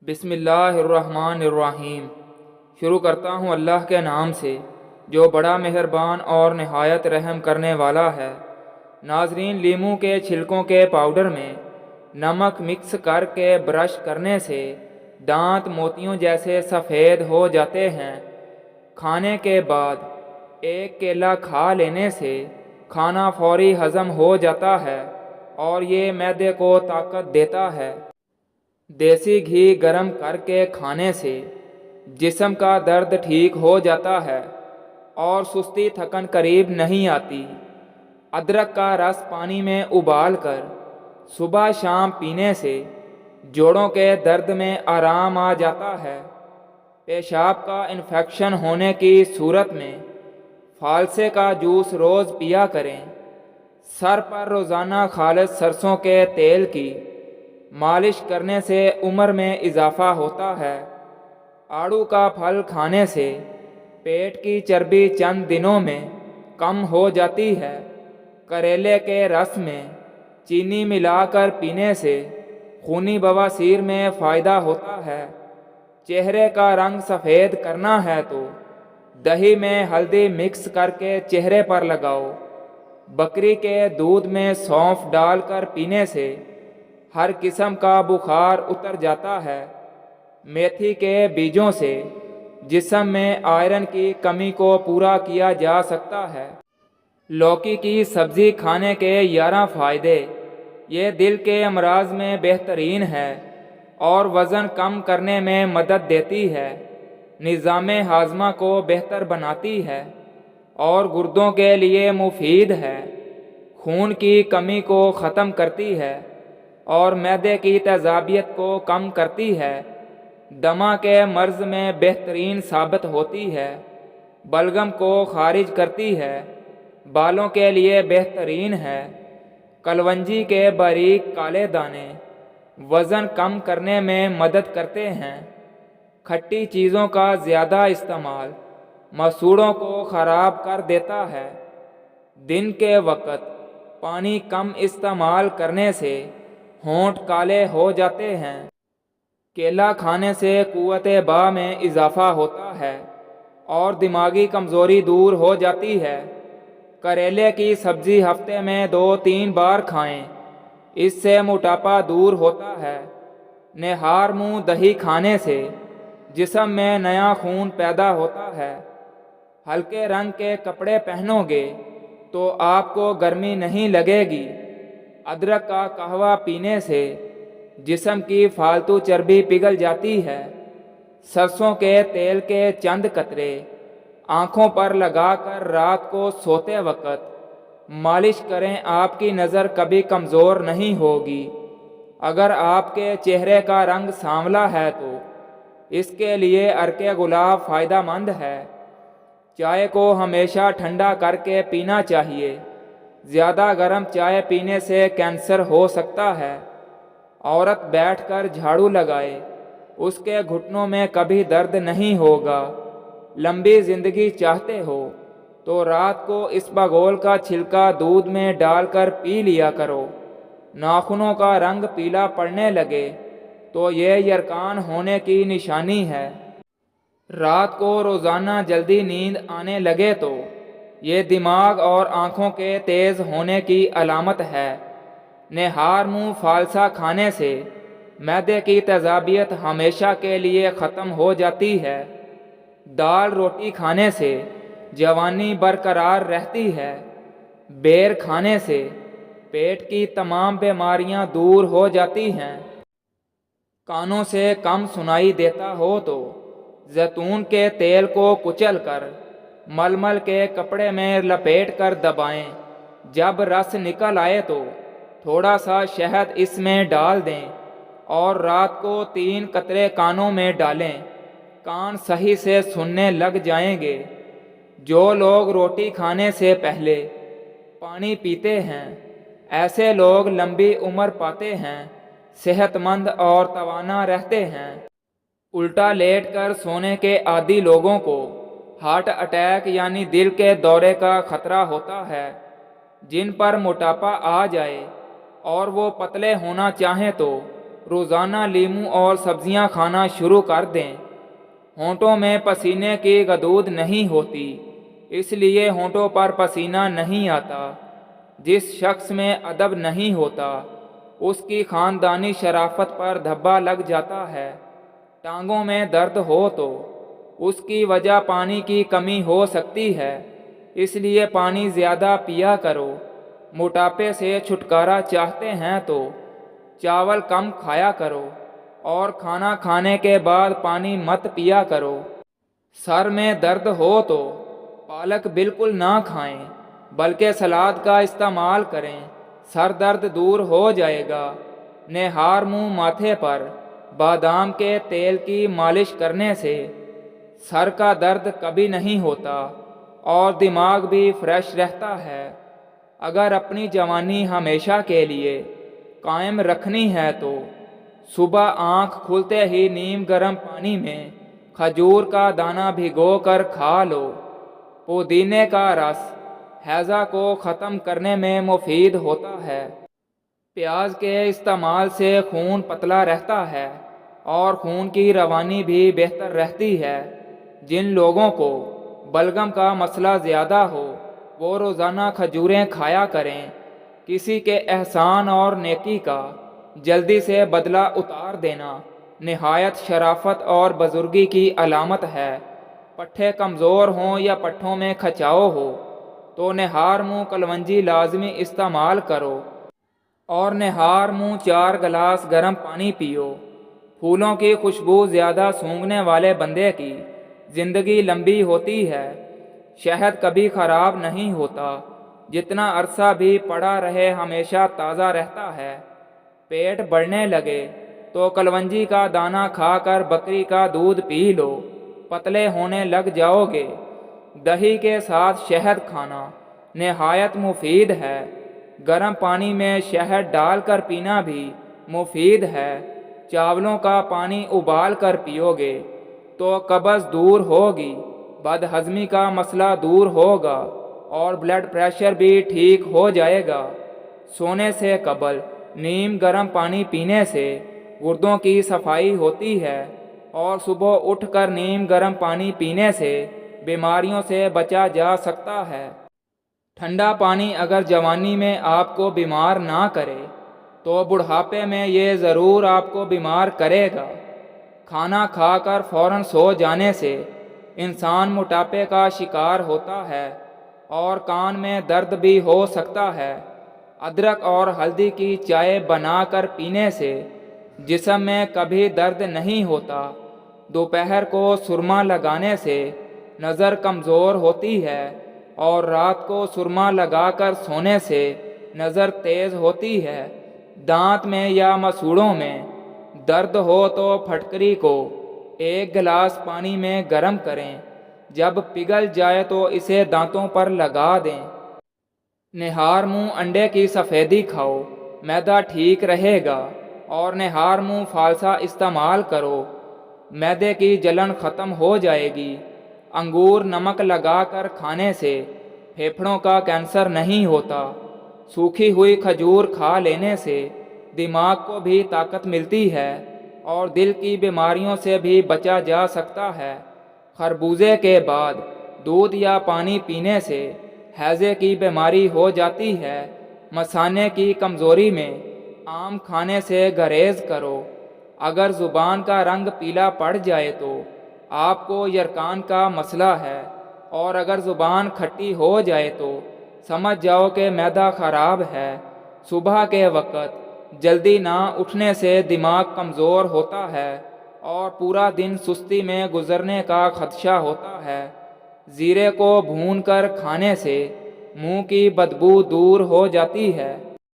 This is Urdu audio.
بسم اللہ الرحمن الرحیم۔ شروع کرتا ہوں اللہ کے نام سے جو بڑا مہربان اور نہایت رحم کرنے والا ہے۔ ناظرین، لیموں کے چھلکوں کے پاؤڈر میں نمک مکس کر کے برش کرنے سے دانت موتیوں جیسے سفید ہو جاتے ہیں۔ کھانے کے بعد ایک کیلا کھا لینے سے کھانا فوری ہضم ہو جاتا ہے اور یہ معدے کو طاقت دیتا ہے۔ دیسی گھی گرم کر کے کھانے سے جسم کا درد ٹھیک ہو جاتا ہے اور سستی تھکن قریب نہیں آتی۔ ادرک کا رس پانی میں ابال کر صبح شام پینے سے جوڑوں کے درد میں آرام آ جاتا ہے۔ پیشاب کا انفیکشن ہونے کی صورت میں فالسے کا جوس روز پیا کریں۔ سر پر روزانہ خالص سرسوں کے تیل کی مالش کرنے سے عمر میں اضافہ ہوتا ہے۔ آڑو کا پھل کھانے سے پیٹ کی چربی چند دنوں میں کم ہو جاتی ہے۔ کریلے کے رس میں چینی ملا کر پینے سے خونی بواسیر میں فائدہ ہوتا ہے۔ چہرے کا رنگ سفید کرنا ہے تو دہی میں ہلدی مکس کر کے چہرے پر لگاؤ۔ بکری کے دودھ میں سونف ڈال کر پینے سے ہر قسم کا بخار اتر جاتا ہے۔ میتھی کے بیجوں سے جسم میں آئرن کی کمی کو پورا کیا جا سکتا ہے۔ لوکی کی سبزی کھانے کے 11 فائدے۔ یہ دل کے امراض میں بہترین ہے اور وزن کم کرنے میں مدد دیتی ہے۔ نظام ہاضمہ کو بہتر بناتی ہے اور گردوں کے لیے مفید ہے۔ خون کی کمی کو ختم کرتی ہے اور معدے کی تیزابیت کو کم کرتی ہے۔ دمہ کے مرض میں بہترین ثابت ہوتی ہے۔ بلغم کو خارج کرتی ہے۔ بالوں کے لیے بہترین ہے۔ کلونجی کے باریک کالے دانے وزن کم کرنے میں مدد کرتے ہیں۔ کھٹی چیزوں کا زیادہ استعمال مسوڑوں کو خراب کر دیتا ہے۔ دن کے وقت پانی کم استعمال کرنے سے ہونٹ کالے ہو جاتے ہیں۔ کیلا کھانے سے قوت باہ میں اضافہ ہوتا ہے اور دماغی کمزوری دور ہو جاتی ہے۔ کریلے کی سبزی ہفتے میں 2-3 بار کھائیں، اس سے موٹاپا دور ہوتا ہے۔ نہار منہ دہی کھانے سے جسم میں نیا خون پیدا ہوتا ہے۔ ہلکے رنگ کے کپڑے پہنو گے تو آپ کو گرمی نہیں لگے گی۔ ادرک کا قہوہ پینے سے جسم کی فالتو چربی پگھل جاتی ہے۔ سرسوں کے تیل کے چند قطرے آنکھوں پر لگا کر رات کو سوتے وقت مالش کریں، آپ کی نظر کبھی کمزور نہیں ہوگی۔ اگر آپ کے چہرے کا رنگ سانولا ہے تو اس کے لیے عرق گلاب فائدہ مند ہے۔ چائے کو ہمیشہ ٹھنڈا کر کے پینا چاہیے۔ زیادہ گرم چائے پینے سے کینسر ہو سکتا ہے۔ عورت بیٹھ کر جھاڑو لگائے، اس کے گھٹنوں میں کبھی درد نہیں ہوگا۔ لمبی زندگی چاہتے ہو تو رات کو اس بگول کا چھلکا دودھ میں ڈال کر پی لیا کرو۔ ناخنوں کا رنگ پیلا پڑنے لگے تو یہ یرقان ہونے کی نشانی ہے۔ رات کو روزانہ جلدی نیند آنے لگے تو یہ دماغ اور آنکھوں کے تیز ہونے کی علامت ہے۔ نہار منہ فالسا کھانے سے معدے کی تیزابیت ہمیشہ کے لیے ختم ہو جاتی ہے۔ دال روٹی کھانے سے جوانی برقرار رہتی ہے۔ بیر کھانے سے پیٹ کی تمام بیماریاں دور ہو جاتی ہیں۔ کانوں سے کم سنائی دیتا ہو تو زیتون کے تیل کو کچل کر ململ کے کپڑے میں لپیٹ کر دبائیں۔ جب رس نکل آئے تو تھوڑا سا شہد اس میں ڈال دیں اور رات کو 3 قطرے کانوں میں ڈالیں۔ کان صحیح سے سننے لگ جائیں گے۔ جو لوگ روٹی کھانے سے پہلے پانی پیتے ہیں، ایسے لوگ لمبی عمر پاتے ہیں، صحت مند اور توانا رہتے ہیں۔ الٹا لیٹ کر سونے کے عادی لوگوں کو ہارٹ اٹیک یعنی دل کے دورے کا خطرہ ہوتا ہے۔ جن پر موٹاپا آ جائے اور وہ پتلے ہونا چاہیں تو روزانہ لیموں اور سبزیاں کھانا شروع کر دیں۔ ہونٹوں میں پسینے کی گدود نہیں ہوتی، اس لیے ہونٹوں پر پسینہ نہیں آتا۔ جس شخص میں ادب نہیں ہوتا اس کی خاندانی شرافت پر دھبا لگ جاتا ہے۔ ٹانگوں میں درد ہو تو اس کی وجہ پانی کی کمی ہو سکتی ہے، اس لیے پانی زیادہ پیا کرو۔ موٹاپے سے چھٹکارا چاہتے ہیں تو چاول کم کھایا کرو اور کھانا کھانے کے بعد پانی مت پیا کرو۔ سر میں درد ہو تو پالک بالکل نہ کھائیں بلکہ سلاد کا استعمال کریں، سر درد دور ہو جائے گا۔ نہار منہ ماتھے پر بادام کے تیل کی مالش کرنے سے سر کا درد کبھی نہیں ہوتا اور دماغ بھی فریش رہتا ہے۔ اگر اپنی جوانی ہمیشہ کے لیے قائم رکھنی ہے تو صبح آنکھ کھلتے ہی نیم گرم پانی میں کھجور کا دانہ بھگو کر کھا لو۔ پودینے کا رس ہیضہ کو ختم کرنے میں مفید ہوتا ہے۔ پیاز کے استعمال سے خون پتلا رہتا ہے اور خون کی روانی بھی بہتر رہتی ہے۔ جن لوگوں کو بلغم کا مسئلہ زیادہ ہو وہ روزانہ کھجوریں کھایا کریں۔ کسی کے احسان اور نیکی کا جلدی سے بدلہ اتار دینا نہایت شرافت اور بزرگی کی علامت ہے۔ پٹھے کمزور ہوں یا پٹھوں میں کھچاؤ ہو تو نہار منہ کلونجی لازمی استعمال کرو اور نہار منہ 4 گلاس گرم پانی پیو۔ پھولوں کی خوشبو زیادہ سونگھنے والے بندے کی زندگی لمبی ہوتی ہے۔ شہد کبھی خراب نہیں ہوتا، جتنا عرصہ بھی پڑا رہے ہمیشہ تازہ رہتا ہے۔ پیٹ بڑھنے لگے تو کلونجی کا دانہ کھا کر بکری کا دودھ پی لو، پتلے ہونے لگ جاؤ گے۔ دہی کے ساتھ شہد کھانا نہایت مفید ہے۔ گرم پانی میں شہد ڈال کر پینا بھی مفید ہے۔ چاولوں کا پانی ابال کر پیو گے تو قبض دور ہوگی، بد ہضمی کا مسئلہ دور ہوگا اور بلڈ پریشر بھی ٹھیک ہو جائے گا۔ سونے سے قبل نیم گرم پانی پینے سے گردوں کی صفائی ہوتی ہے اور صبح اٹھ کر نیم گرم پانی پینے سے بیماریوں سے بچا جا سکتا ہے۔ ٹھنڈا پانی اگر جوانی میں آپ کو بیمار نہ کرے تو بڑھاپے میں یہ ضرور آپ کو بیمار کرے گا۔ کھانا کھا کر فوراً سو جانے سے انسان موٹاپے کا شکار ہوتا ہے اور کان میں درد بھی ہو سکتا ہے۔ ادرک اور ہلدی کی چائے بنا کر پینے سے جسم میں کبھی درد نہیں ہوتا۔ دوپہر کو سرما لگانے سے نظر کمزور ہوتی ہے اور رات کو سرما لگا کر سونے سے نظر تیز ہوتی ہے۔ دانت میں یا مسوڑوں میں درد ہو تو پھٹکری کو 1 گلاس پانی میں گرم کریں، جب پگھل جائے تو اسے دانتوں پر لگا دیں۔ نہار منہ انڈے کی سفیدی کھاؤ، معدہ ٹھیک رہے گا اور نہار منہ فالسا استعمال کرو، معدے کی جلن ختم ہو جائے گی۔ انگور نمک لگا کر کھانے سے پھیپھڑوں کا کینسر نہیں ہوتا۔ سوکھی ہوئی کھجور کھا لینے سے دماغ کو بھی طاقت ملتی ہے اور دل کی بیماریوں سے بھی بچا جا سکتا ہے۔ خربوزے کے بعد دودھ یا پانی پینے سے ہیضے کی بیماری ہو جاتی ہے۔ مثانے کی کمزوری میں آم کھانے سے گریز کرو۔ اگر زبان کا رنگ پیلا پڑ جائے تو آپ کو یرکان کا مسئلہ ہے اور اگر زبان کھٹی ہو جائے تو سمجھ جاؤ کہ معدہ خراب ہے۔ صبح کے وقت جلدی نہ اٹھنے سے دماغ کمزور ہوتا ہے اور پورا دن سستی میں گزرنے کا خدشہ ہوتا ہے۔ زیرے کو بھون کر کھانے سے منہ کی بدبو دور ہو جاتی ہے۔